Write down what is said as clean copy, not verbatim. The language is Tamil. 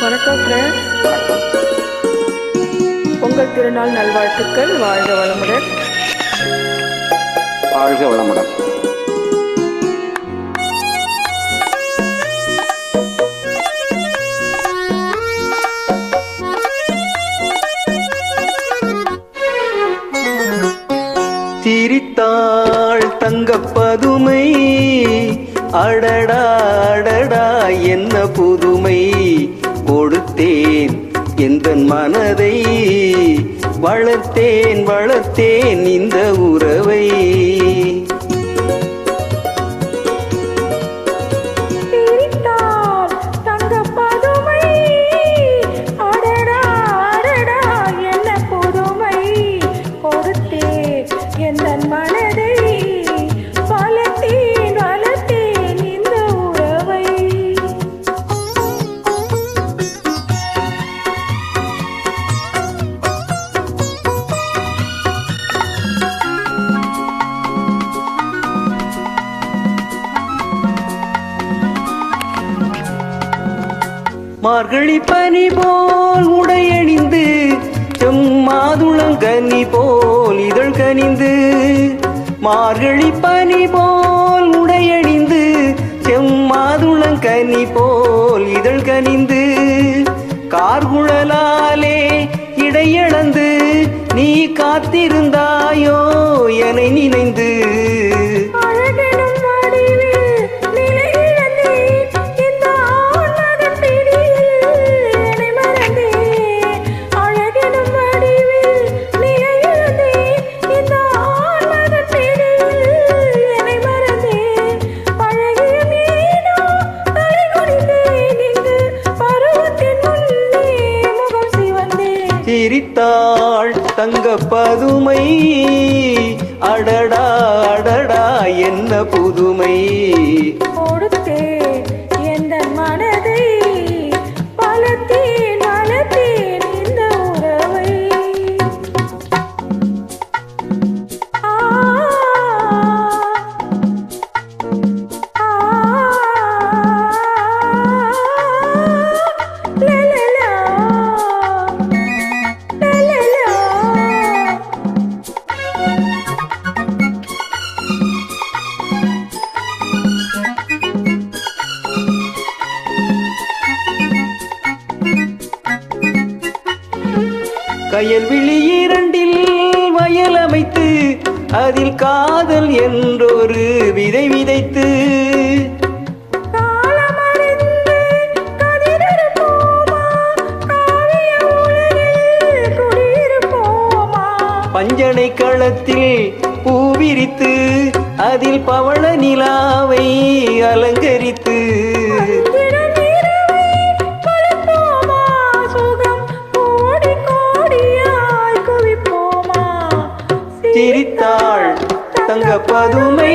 வணக்கம் ஃப்ரெண்ட்ஸ். பொங்கல் திருநாள் நல்வாழ்த்துக்கள். வாழ்க வளமுடன். வாழ்க வளமுடன். சிரித்தாள் தங்கப்பதுமை, அடடா அடடா என்ன புதுமை, கொடுத்தேன் எந்தன் மனதை, வளர்த்தேன் வளர்த்தேன் இந்த உறவை. மார்கழி பனி போல் உடையணிந்து, செம்மாதுளங்கனி போல் இதழ் கனிந்து. மார்கழி பனி போல் உடையணிந்து, செம்மாதுளங்கனி போல் இதழ் கனிந்து. கார்குழலாலே இடையளந்து நீ காத்திருந்தாயோ என்னை நினைந்து. சிரித்தாள் தங்கப்பதுமை, அடடா அடடா என்ன புதுமை, கொடுத்தேன் எந்தன் மனதை, வளர்த்தேன் வளர்த்தேன் இந்த உறவை. கயல்விழி இரண்டில் வயல் அமைத்து, அதில் காதல் என்றொரு விதை விதைத்து. பஞ்சனை களத்தில் பூவிரித்து, அதில் பவள நிலாவை அலங்கரித்து. சிரித்தாள் தங்கப்பதுமை,